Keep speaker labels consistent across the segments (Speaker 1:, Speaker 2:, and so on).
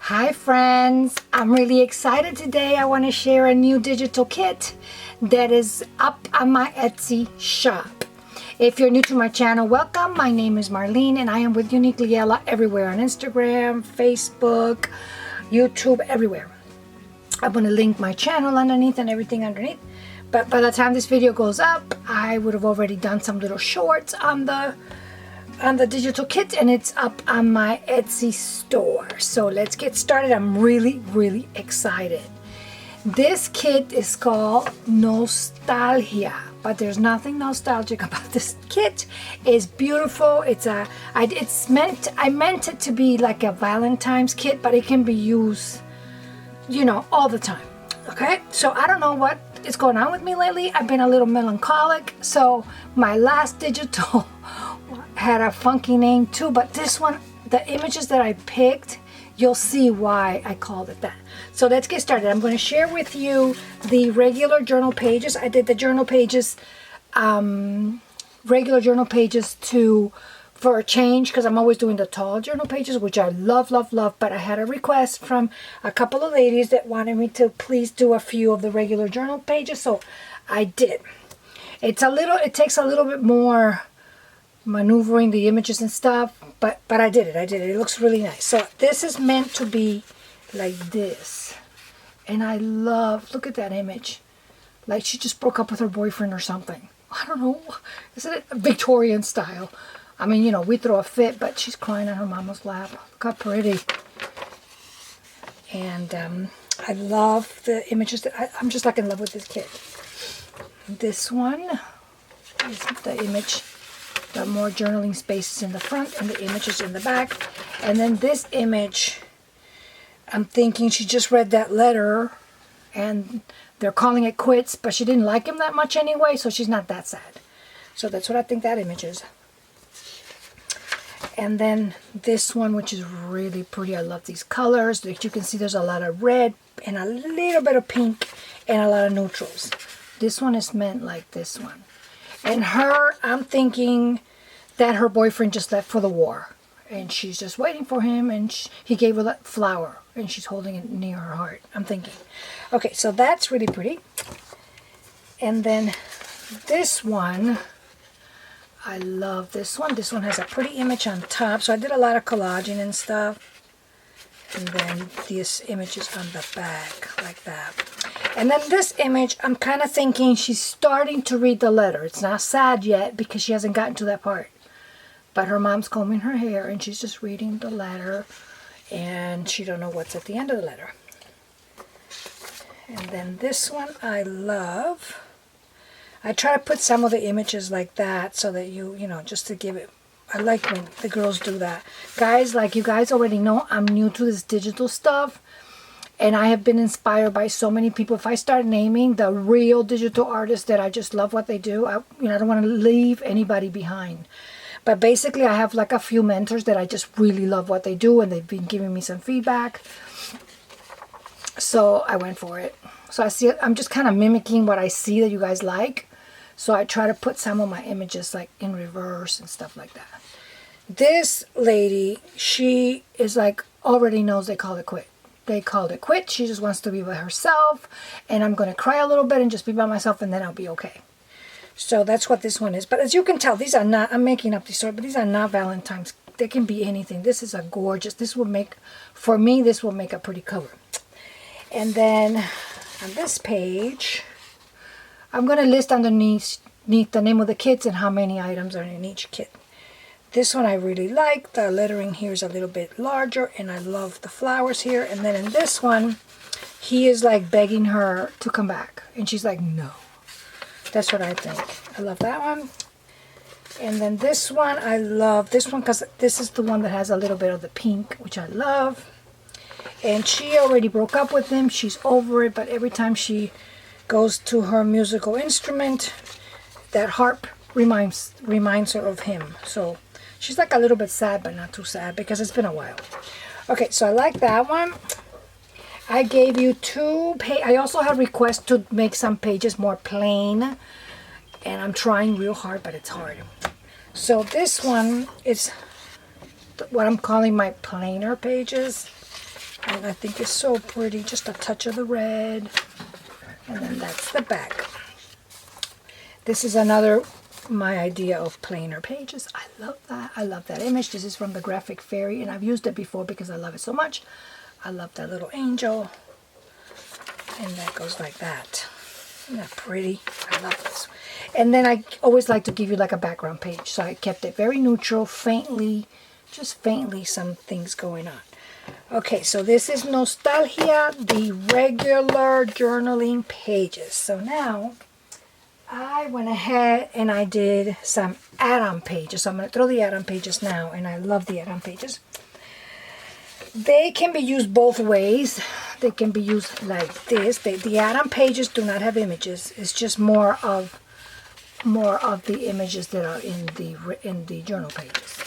Speaker 1: Hi friends, I'm really excited today. I want to share a new digital kit that is up on my Etsy shop. If you're new to my channel, welcome. My name is Marlene and I am with Uniquely Ella everywhere on Instagram, Facebook, YouTube, everywhere. I'm going to link my channel underneath and everything underneath. But by the time this video goes up, I would have already done some little shorts on the digital kit, and it's up on my Etsy store. So let's get started. I'm really excited. This kit is called Nostalgia, but there's nothing nostalgic about this kit. It's beautiful. I meant it to be like a Valentine's kit, but it can be used, you know, all the time. Okay, so I don't know what is going on with me lately. I've been a little melancholic. So my last digital had a funky name too, but this one, the images that I picked, you'll see why I called it that. So let's get started. I'm going to share with you the regular journal pages. I did the journal pages, regular journal pages for a change, because I'm always doing the tall journal pages, which I love, but I had a request from a couple of ladies that wanted me to please do a few of the regular journal pages, so I did. It takes a little bit more maneuvering the images and stuff, but I did it. It looks really nice. So this is meant to be like this, and I love, look at that image, like she just broke up with her boyfriend or something. I don't know, isn't it Victorian style? I mean, you know, we throw a fit, but she's crying on her mama's lap. Look how pretty. And I love the images. I'm just like in love with this kit. This one is the image. The more journaling spaces in the front and the images in the back. And then this image, I'm thinking she just read that letter and they're calling it quits, but she didn't like him that much anyway, so she's not that sad. So that's what I think that image is. And then this one, which is really pretty. I love these colors. As you can see, there's a lot of red and a little bit of pink and a lot of neutrals. This one is meant like this one. And her, I'm thinking that her boyfriend just left for the war. And she's just waiting for him, and he gave her that flower, and she's holding it near her heart, I'm thinking. Okay, so that's really pretty. And then this one, I love this one. This one has a pretty image on top. So I did a lot of collaging and stuff. And then this image is on the back, like that. And then this image, I'm kind of thinking she's starting to read the letter. It's not sad yet because she hasn't gotten to that part. But her mom's combing her hair and she's just reading the letter. And she don't know what's at the end of the letter. And then this one I love. I try to put some of the images like that so that you know, just to give it. I like when the girls do that. Guys, like you guys already know, I'm new to this digital stuff. And I have been inspired by so many people. If I start naming the real digital artists that I just love what they do, I don't want to leave anybody behind. But basically, I have like a few mentors that I just really love what they do, and they've been giving me some feedback. So I went for it. So I'm just kind of mimicking what I see that you guys like. So I try to put some of my images like in reverse and stuff like that. This lady, she is like, already knows they call it quit. They called it quit. She just wants to be by herself. And I'm going to cry a little bit and just be by myself, and then I'll be okay. So that's what this one is. But as you can tell, these are not, I'm making up these stories, but these are not Valentine's. They can be anything. This is a gorgeous, this will make, for me, this will make a pretty cover. And then on this page, I'm going to list underneath the name of the kits and how many items are in each kit. This one I really like. The lettering here is a little bit larger, and I love the flowers here. And then in this one, he is like begging her to come back. And she's like, no. That's what I think. I love that one. And then this one, I love this one because this is the one that has a little bit of the pink, which I love. And she already broke up with him. She's over it, but every time she goes to her musical instrument, that harp reminds her of him. So she's like a little bit sad, but not too sad because it's been a while. Okay, so I like that one. I gave you I also have requests to make some pages more plain, and I'm trying real hard, but it's hard. So this one is what I'm calling my plainer pages. And I think it's so pretty. Just a touch of the red. And then that's the back. This is another, my idea of plainer pages. I love that. I love that image. This is from the Graphic Fairy, and I've used it before because I love it so much. I love that little angel. And that goes like that. Isn't that pretty? I love this. And then I always like to give you like a background page. So I kept it very neutral, faintly, just faintly some things going on. Okay, so this is Nostalgia, the regular journaling pages. So now I went ahead and I did some add-on pages. So I'm going to throw the add-on pages now, and I love the add-on pages. They can be used both ways. They can be used like this. The add-on pages do not have images. It's just more of the images that are in the journal pages,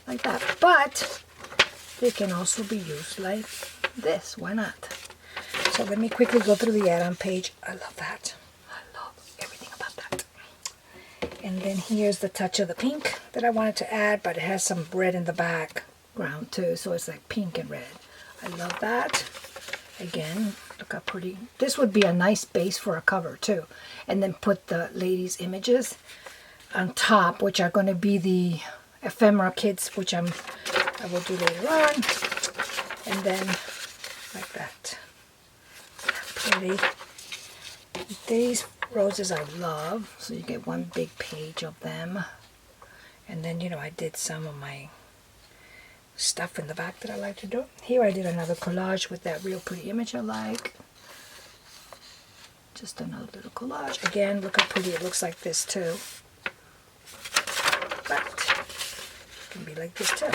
Speaker 1: like that. But they can also be used like this. Why not? So let me quickly go through the add-on page. I love that. I love everything about that. And then here's the touch of the pink that I wanted to add, but it has some red in the background too, so it's like pink and red. I love that. Again, look how pretty. This would be a nice base for a cover too. And then put the ladies' images on top, which are going to be the ephemera kits, which I will do later on. And then like that. Pretty. These roses I love, so you get one big page of them. And then, you know, I did some of my stuff in the back that I like to do. Here I did another collage with that real pretty image I like. Just another little collage. Again, look how pretty it looks like this too. But it can be like this too.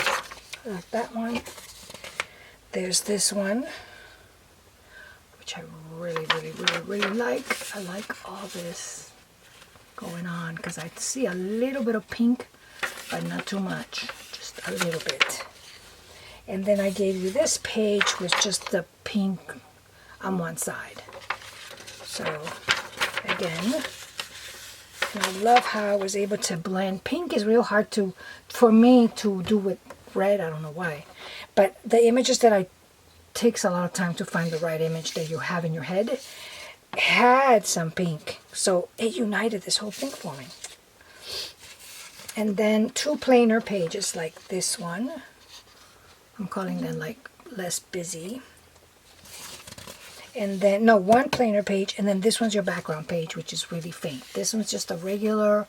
Speaker 1: I like that one. There's this one, which I really like. I like all this going on because I see a little bit of pink, but not too much. Just a little bit. And then I gave you this page with just the pink on one side. So, again, and I love how I was able to blend. Pink is real hard for me to do with red. I don't know why. But the images that I takes a lot of time to find the right image that you have in your head had some pink. So it united this whole thing for me. And then two plainer pages like this one. I'm calling them like less busy. And then, no, one plainer page, and then this one's your background page, which is really faint. This one's just a regular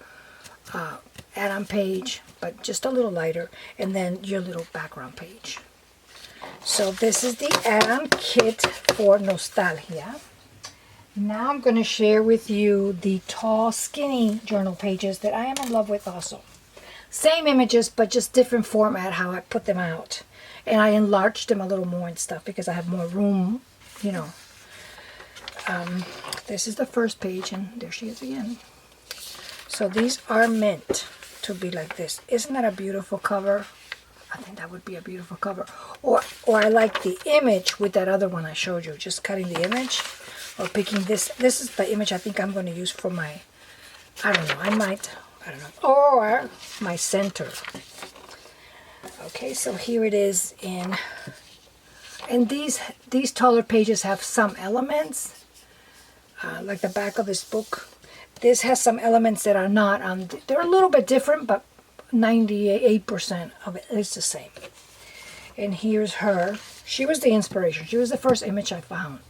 Speaker 1: add-on page, but just a little lighter, and then your little background page. So this is the add-on kit for Nostalgia. Now I'm going to share with you the tall, skinny journal pages that I am in love with also. Same images, but just different format, how I put them out. And I enlarged them a little more and stuff because I have more room, you know. This is the first page, and there she is again. So these are meant to be like this. Isn't that a beautiful cover? I think that would be a beautiful cover. Or I like the image with that other one I showed you. Just cutting the image or picking this. This is the image I think I'm going to use for my, I don't know. Or my center. Okay, so here it is and these taller pages have some elements, like the back of this book. This has some elements that are not on, they're a little bit different, but 98% of it is the same. And here's her. She was the inspiration. She was the first image I found.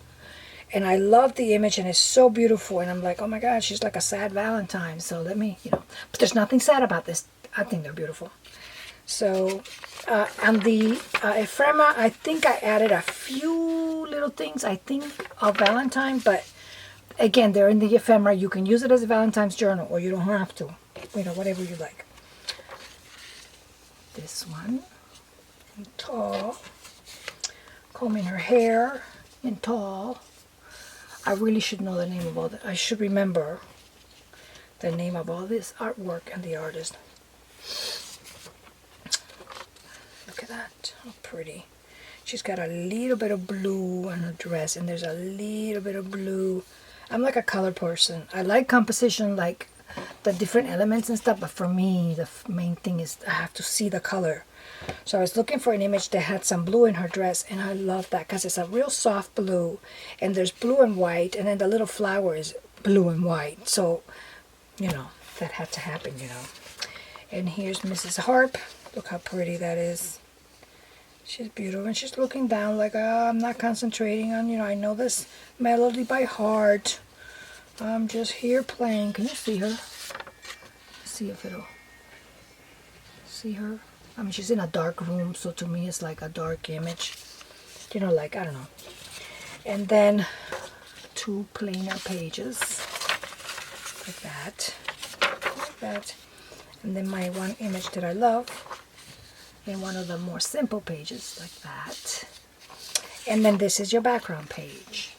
Speaker 1: And I love the image, and it's so beautiful. And I'm like, oh my God, she's like a sad Valentine. So let me, you know. But there's nothing sad about this. I think they're beautiful. So on the ephemera, I think I added a few little things, I think, of Valentine. But again, they're in the ephemera. You can use it as a Valentine's journal, or you don't have to. You know, whatever you like. This one in tall. Combing her hair in tall. I really should know the name of all that. I should remember the name of all this artwork and the artist. Look at that. How pretty. She's got a little bit of blue on her dress, and there's a little bit of blue. I'm like a color person. I like composition, like the different elements and stuff, but for me, the main thing is I have to see the color. So I was looking for an image that had some blue in her dress, and I love that because it's a real soft blue, and there's blue and white, and then the little flower is blue and white. So, you know, that had to happen, you know. And here's Mrs. Harp. Look how pretty that is. She's beautiful, and she's looking down like, oh, I'm not concentrating on, you know, I know this melody by heart. I'm just here playing. Can you see her? See if it'll... See her? I mean, she's in a dark room, so to me it's like a dark image. You know, like, I don't know. And then 2 plainer pages. Like that. Like that. And then my one image that I love. In one of the more simple pages, like that. And then this is your background page.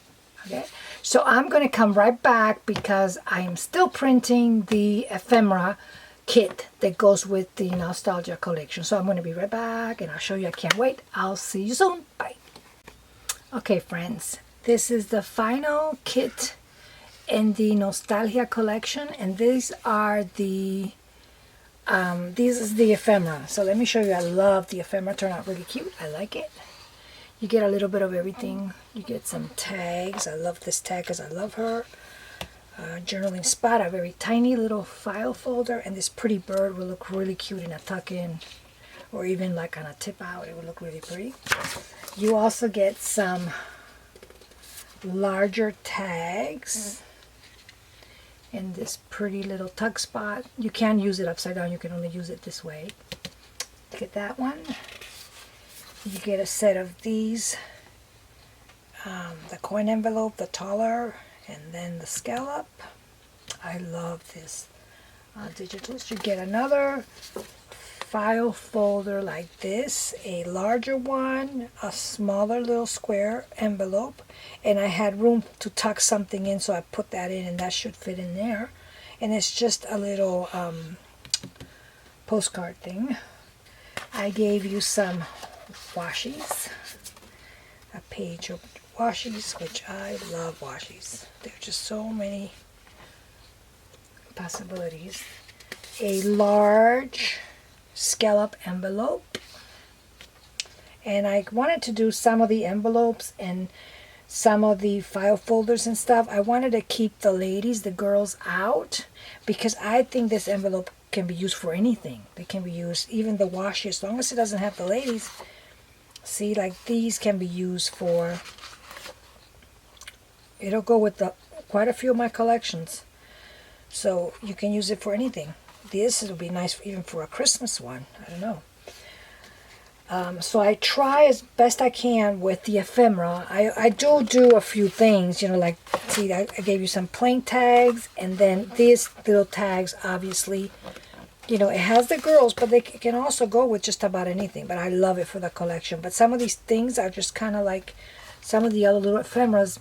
Speaker 1: Okay? So I'm going to come right back because I am still printing the ephemera kit that goes with the nostalgia collection. So I'm going to be right back and I'll show you. I can't wait. I'll see you soon. Bye. Okay, friends. This is the final kit in the nostalgia collection, and these are the this is the ephemera. So let me show you. I love the ephemera. Turned out really cute. I like it. You get a little bit of everything. You get some tags. I love this tag because I love her. Journaling spot, a very tiny little file folder, and this pretty bird will look really cute in a tuck-in or even like on a tip out. It would look really pretty. You also get some larger tags in this pretty little tuck spot. You can use it upside down. You can only use it this way. Get that one. You get a set of these, the coin envelope, the taller, and then the scallop. I love this digitals. You get another file folder like this, a larger one, a smaller little square envelope, and I had room to tuck something in, so I put that in, and that should fit in there. And it's just a little postcard thing. I gave you some washies, a page of washies, which I love washies. There are just so many possibilities. A large scallop envelope, and I wanted to do some of the envelopes and some of the file folders and stuff. I wanted to keep the ladies, the girls, out because I think this envelope can be used for anything. They can be used, even the washi, as long as it doesn't have the ladies. See, like these can be used for, it'll go with the quite a few of my collections, so you can use it for anything. This will be nice even for a Christmas one. I don't know. So I try as best I can with the ephemera. I do a few things, you know, like, see, I gave you some plain tags, and then these little tags, obviously, you know, it has the girls, but they can also go with just about anything. But I love it for the collection. But some of these things are just kind of like, some of the other little ephemeras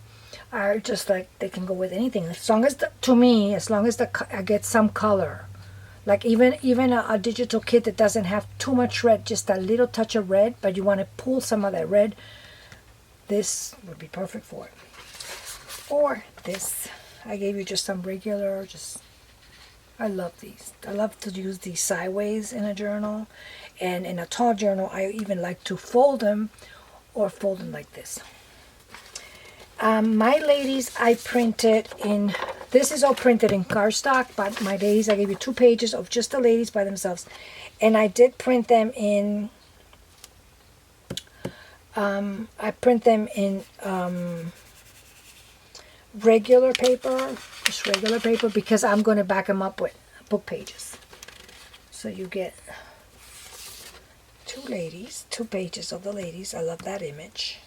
Speaker 1: are just like, they can go with anything. As long as, to me, as long as I get some color. Like even a digital kit that doesn't have too much red, just a little touch of red, but you want to pull some of that red, this would be perfect for it. Or this. I gave you just some regular, I love these. I love to use these sideways in a journal. And in a tall journal, I even like to fold them or fold them like this. My ladies, I printed in, this is all printed in cardstock, but my ladies, I gave you 2 pages of just the ladies by themselves. And I did print them in, regular paper, just regular paper, because I'm going to back them up with book pages. So you get 2 ladies, 2 pages of the ladies. I love that image.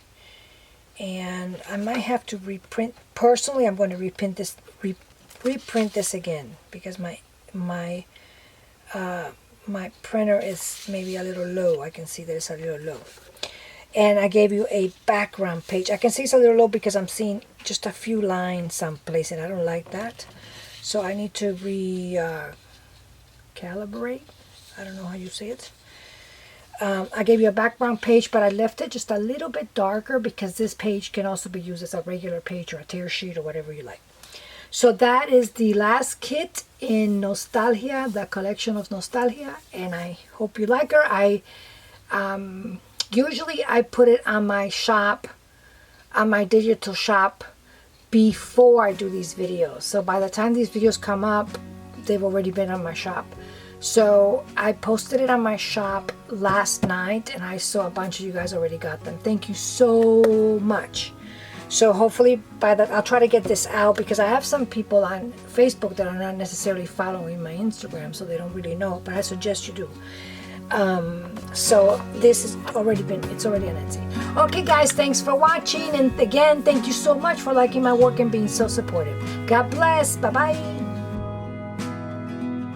Speaker 1: And I might have to reprint. Personally, I'm going to reprint this again because my printer is maybe a little low. I can see that it's a little low. And I gave you a background page. I can see it's a little low because I'm seeing just a few lines someplace, and I don't like that. So I need to calibrate. I don't know how you say it. I gave you a background page, but I left it just a little bit darker because this page can also be used as a regular page or a tear sheet or whatever you like. So that is the last kit in Nostalgia, the collection of Nostalgia, and I hope you like her. I Usually I put it on my shop, on my digital shop, before I do these videos. So by the time these videos come up, they've already been on my shop. So I posted it on my shop last night, and I saw a bunch of you guys already got them. Thank you so much. So hopefully by that, I'll try to get this out, because I have some people on Facebook that are not necessarily following my Instagram, so they don't really know, but I suggest you do. So this is already it's already on Etsy. Okay guys, thanks for watching, and again, thank you so much for liking my work and being so supportive. God bless. Bye bye.